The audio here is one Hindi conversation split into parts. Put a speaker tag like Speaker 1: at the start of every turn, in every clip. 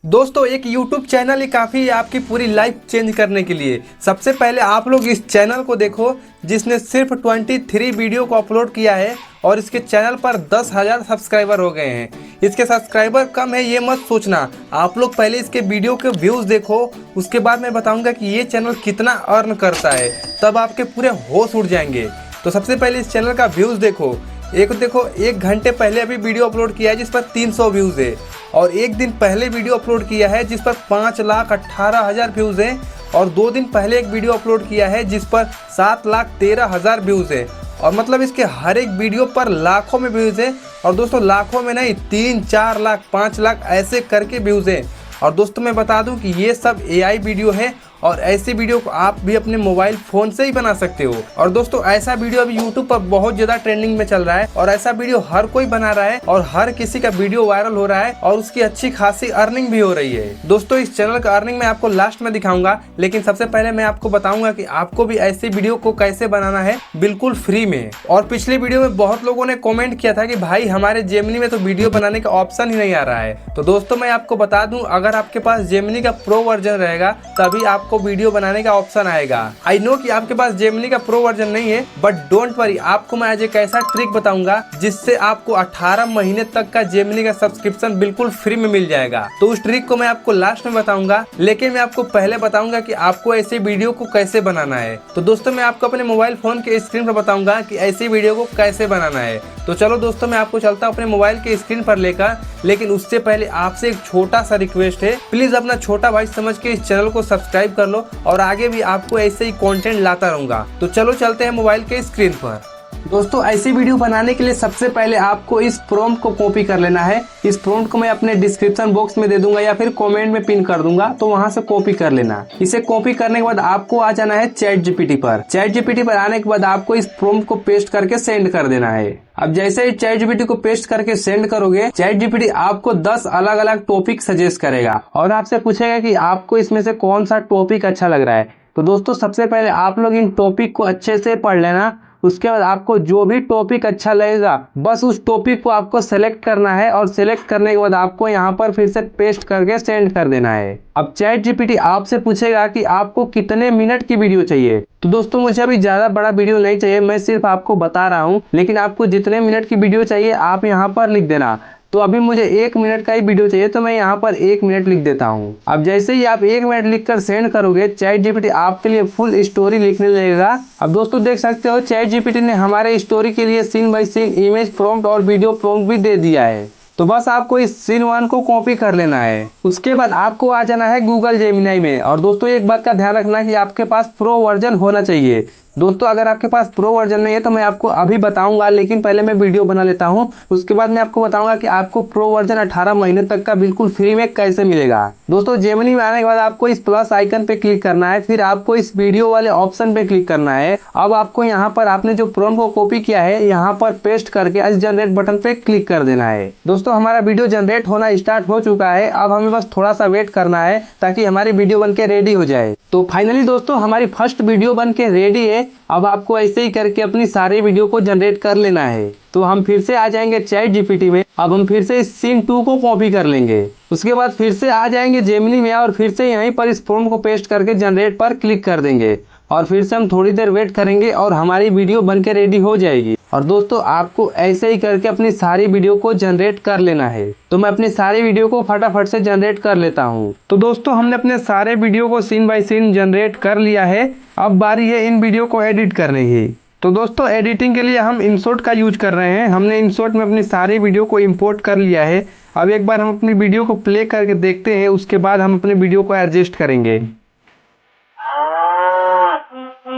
Speaker 1: दोस्तों एक YouTube चैनल ही काफ़ी है आपकी पूरी लाइफ चेंज करने के लिए। सबसे पहले आप लोग इस चैनल को देखो जिसने सिर्फ 23 वीडियो को अपलोड किया है और इसके चैनल पर 10,000 सब्सक्राइबर हो गए हैं। इसके सब्सक्राइबर कम है ये मत सोचना, आप लोग पहले इसके वीडियो के व्यूज़ देखो, उसके बाद मैं बताऊंगा कि ये चैनल कितना अर्न करता है, तब आपके पूरे होश उड़ जाएंगे। तो सबसे पहले इस चैनल का व्यूज़ देखो। देखो 1 घंटे पहले अभी वीडियो अपलोड किया है जिस पर 300 व्यूज़ है, और 1 दिन पहले वीडियो अपलोड किया है जिस पर 5,18,000 व्यूज़ हैं, और 2 दिन पहले एक वीडियो अपलोड किया है जिस पर 7,13,000 व्यूज़ है। और मतलब इसके हर एक वीडियो पर लाखों में व्यूज़ है। और दोस्तों लाखों में नहीं, 3-4 लाख 5 लाख ऐसे करके व्यूज़ हैं। और दोस्तों मैं बता दूं कि ये सब AI वीडियो है और ऐसी वीडियो को आप भी अपने मोबाइल फ़ोन से ही बना सकते हो। और दोस्तों ऐसा वीडियो अभी YouTube पर बहुत ज़्यादा ट्रेंडिंग में चल रहा है और ऐसा वीडियो हर कोई बना रहा है और हर किसी का वीडियो वायरल हो रहा है और उसकी अच्छी खासी अर्निंग भी हो रही है। दोस्तों इस चैनल का अर्निंग मैं आपको लास्ट में दिखाऊंगा, लेकिन सबसे पहले मैं आपको बताऊंगा कि आपको भी ऐसी वीडियो को कैसे बनाना है बिल्कुल फ्री में। और पिछली वीडियो में बहुत लोगों ने कॉमेंट किया था कि भाई हमारे जेमिनी में तो वीडियो बनाने का ऑप्शन ही नहीं आ रहा है। तो दोस्तों मैं आपको बता दूं, अगर आपके पास जेमिनी का प्रो वर्जन रहेगा तभी आपको वीडियो बनाने का ऑप्शन आएगा। आई नो कि आपके पास जेमिनी का प्रो वर्जन नहीं है, बट डोंट वरी, आपको मैं आज एक ऐसा ट्रिक बताऊंगा जिससे आपको 18 महीने तक का जेमिनी का सब्सक्रिप्शन बिल्कुल फ्री में मिल जाएगा। तो उस ट्रिक को मैं आपको लास्ट में बताऊंगा, लेकिन मैं आपको पहले बताऊंगा कि आपको ऐसी वीडियो को कैसे बनाना है। तो दोस्तों मैं आपको अपने मोबाइल फोन के स्क्रीन पर बताऊंगा कि ऐसी वीडियो को कैसे बनाना है। तो चलो दोस्तों मैं आपको चलता हूँ अपने मोबाइल के स्क्रीन पर लेकर, लेकिन उससे पहले आपसे एक छोटा सा रिक्वेस्ट है, प्लीज अपना छोटा भाई समझ के इस चैनल को सब्सक्राइब कर लो और आगे भी आपको ऐसे ही कंटेंट लाता रहूंगा। तो चलो चलते हैं मोबाइल के स्क्रीन पर। दोस्तों ऐसी वीडियो बनाने के लिए सबसे पहले आपको इस प्रॉम्प्ट को कॉपी कर लेना है। इस प्रॉम्प्ट को मैं अपने डिस्क्रिप्शन बॉक्स में दे दूंगा या फिर कमेंट में पिन कर दूंगा, तो वहां से कॉपी कर लेना। इसे कॉपी करने के बाद आपको आ जाना है चैट जीपीटी पर। चैट जीपीटी पर आने के बाद आपको इस प्रॉम्प्ट को पेस्ट करके सेंड कर देना है। अब जैसे ही चैट जीपीटी को पेस्ट करके सेंड करोगे, चैट जीपीटी आपको 10 अलग अलग टॉपिक सजेस्ट करेगा और आपसे पूछेगा कि आपको इसमें से कौन सा टॉपिक अच्छा लग रहा है। तो दोस्तों सबसे पहले आप लोग इन टॉपिक को अच्छे से पढ़ लेना। उसके बाद आपको जो भी टॉपिक अच्छा लगेगा बस उस टॉपिक को आपको सेलेक्ट करना है और सेलेक्ट करने के बाद आपको यहाँ पर फिर से पेस्ट करके सेंड कर देना है। अब चैट जीपीटी आपसे पूछेगा कि आपको कितने मिनट की वीडियो चाहिए। तो दोस्तों मुझे अभी ज्यादा बड़ा वीडियो नहीं चाहिए, मैं सिर्फ आपको बता रहा हूँ, लेकिन आपको जितने मिनट की वीडियो चाहिए आप यहाँ पर लिख देना। तो अभी मुझे 1 मिनट का ही वीडियो चाहिए, तो मैं यहाँ पर 1 मिनट लिख देता हूँ। अब जैसे ही आप 1 मिनट लिखकर सेंड करोगे, चैट जीपीटी आपके लिए फुल स्टोरी लिखने लगेगा। अब दोस्तों देख सकते हो चैट जीपीटी ने हमारे स्टोरी के लिए scene by scene image prompt और वीडियो प्रॉम्प्ट भी दे दिया है। तो बस आपको इस सीन 1 को कॉपी कर लेना है। उसके बाद आपको आ जाना है गूगल जेमिनी में। और दोस्तों एक बात का ध्यान रखना कि आपके पास प्रो वर्जन होना चाहिए। दोस्तों अगर आपके पास प्रो वर्जन नहीं है तो मैं आपको अभी बताऊंगा, लेकिन पहले मैं वीडियो बना लेता हूं। उसके बाद मैं आपको बताऊंगा कि आपको प्रो वर्जन 18 महीने तक का बिल्कुल फ्री में कैसे मिलेगा। दोस्तों जेमिनी में आने के बाद आपको इस प्लस आइकन पे क्लिक करना है, फिर आपको इस वीडियो वाले ऑप्शन पे क्लिक करना है। अब आपको यहाँ पर आपने जो प्रॉम्प्ट को कॉपी किया है यहाँ पर पेस्ट करके इस जनरेट बटन पे क्लिक कर देना है। दोस्तों हमारा वीडियो जनरेट होना स्टार्ट हो चुका है। अब हमें बस थोड़ा सा वेट करना है ताकि हमारी वीडियो बन के रेडी हो जाए। तो फाइनली दोस्तों हमारी फर्स्ट वीडियो बन के रेडी है। अब आपको ऐसे ही करके अपनी सारी वीडियो को जनरेट कर लेना है। तो हम फिर से आ जाएंगे चैट जीपीटी में। अब हम फिर से इस सीन 2 को कॉपी कर लेंगे। उसके बाद फिर से आ जाएंगे जेमिनी में और फिर से यहीं पर इस फॉर्म को पेस्ट करके जनरेट पर क्लिक कर देंगे और फिर से हम थोड़ी देर वेट करेंगे और हमारी वीडियो बनके रेडी हो जाएगी। और दोस्तों आपको ऐसे ही करके अपनी सारी वीडियो को जनरेट कर लेना है। तो मैं अपनी सारी वीडियो को फटाफट से जनरेट कर लेता हूँ। तो दोस्तों हमने अपने सारे वीडियो को सीन बाय सीन जनरेट कर लिया है। अब बारी है इन वीडियो को एडिट करने की। तो दोस्तों एडिटिंग के लिए हम इनशॉट का यूज कर रहे हैं। हमने इनशॉट में अपनी सारी वीडियो को इंपोर्ट कर लिया है। अब एक बार हम अपनी वीडियो को प्ले करके देखते हैं, उसके बाद हम अपनी वीडियो को एडजस्ट करेंगे।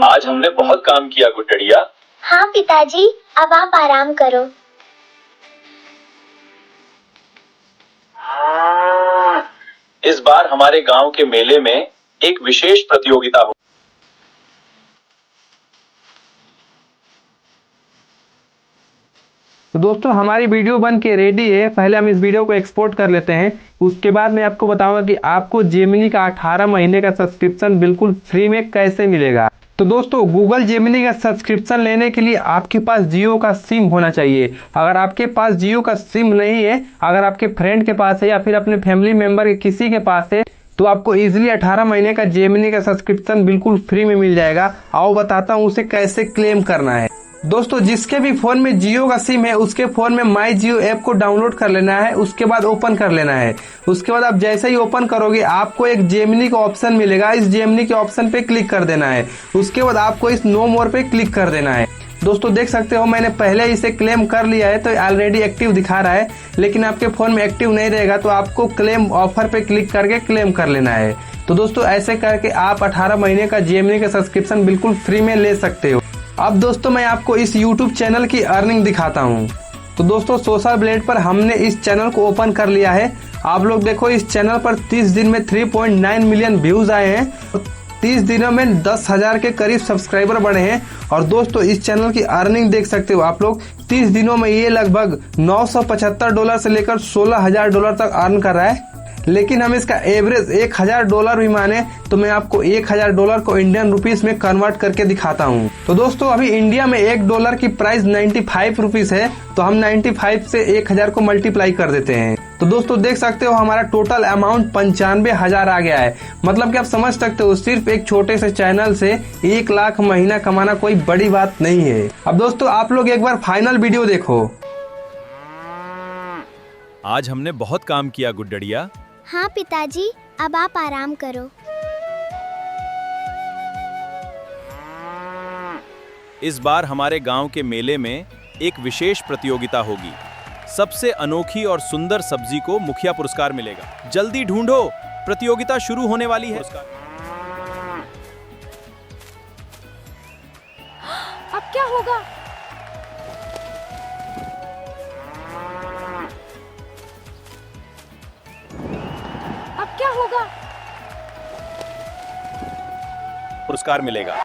Speaker 2: आज हमने बहुत काम किया गुड्डड़िया।
Speaker 3: हाँ पिताजी, अब आप आराम करो।
Speaker 2: इस बार हमारे गांव के मेले में एक विशेष प्रतियोगिता हो।
Speaker 1: तो दोस्तों हमारी वीडियो बन के रेडी है। पहले हम इस वीडियो को एक्सपोर्ट कर लेते हैं, उसके बाद मैं आपको बताऊंगा कि आपको जेमिनी का 18 महीने का सब्सक्रिप्शन बिल्कुल फ्री में कैसे मिलेगा। तो दोस्तों गूगल जेमिनी का सब्सक्रिप्शन लेने के लिए आपके पास जियो का सिम होना चाहिए। अगर आपके पास जियो का सिम नहीं है, अगर आपके फ्रेंड के पास है या फिर अपने फैमिली मेम्बर के किसी के पास है, तो आपको इजीली 18 महीने का जेमिनी का सब्सक्रिप्शन बिल्कुल फ्री में मिल जाएगा। आओ बताता हूँ उसे कैसे क्लेम करना है। दोस्तों जिसके भी फोन में जियो का सिम है उसके फोन में माई जियो ऐप को डाउनलोड कर लेना है, उसके बाद ओपन कर लेना है। उसके बाद आप जैसे ही ओपन करोगे आपको एक जेमिनी का ऑप्शन मिलेगा, इस जेमिनी के ऑप्शन पे क्लिक कर देना है। उसके बाद आपको इस नो मोर पे क्लिक कर देना है। दोस्तों देख सकते हो मैंने पहले इसे क्लेम कर लिया है, तो ऑलरेडी एक्टिव दिखा रहा है, लेकिन आपके फोन में एक्टिव नहीं रहेगा तो आपको क्लेम ऑफर पे क्लिक करके क्लेम कर लेना है। तो दोस्तों ऐसे करके आप 18 महीने का जेमिनी का सब्सक्रिप्शन बिल्कुल फ्री में ले सकते हो। अब दोस्तों मैं आपको इस YouTube चैनल की अर्निंग दिखाता हूँ। तो दोस्तों सोशल ब्लेड पर हमने इस चैनल को ओपन कर लिया है। आप लोग देखो इस चैनल पर 30 दिन में 3.9 मिलियन व्यूज आए हैं, 30 दिनों में 10,000 के करीब सब्सक्राइबर बढ़े हैं। और दोस्तों इस चैनल की अर्निंग देख सकते हो आप लोग, 30 दिनों में ये लगभग $975 से लेकर $16,000 तक अर्न कर रहा है। लेकिन हम इसका एवरेज $1,000 भी माने तो मैं आपको $1,000 को इंडियन रुपीस में कन्वर्ट करके दिखाता हूँ। तो दोस्तों अभी इंडिया में $1 की प्राइस 95 रुपीस है, तो हम 95 से 1,000 को मल्टीप्लाई कर देते हैं। तो दोस्तों देख सकते हो हमारा टोटल अमाउंट 95,000 आ गया है। मतलब कि आप समझ सकते हो सिर्फ एक छोटे से चैनल से 1 लाख महीना कमाना कोई बड़ी बात नहीं है। अब दोस्तों आप लोग एक बार फाइनल वीडियो देखो।
Speaker 4: आज हमने बहुत काम किया गुड्डड़िया।
Speaker 3: हाँ पिताजी, अब आप आराम करो।
Speaker 4: इस बार हमारे गांव के मेले में एक विशेष प्रतियोगिता होगी। सबसे अनोखी और सुंदर सब्जी को मुखिया पुरस्कार मिलेगा। जल्दी ढूंढो, प्रतियोगिता शुरू होने वाली है।
Speaker 5: अब क्या होगा? अब क्या होगा?
Speaker 4: पुरस्कार मिलेगा।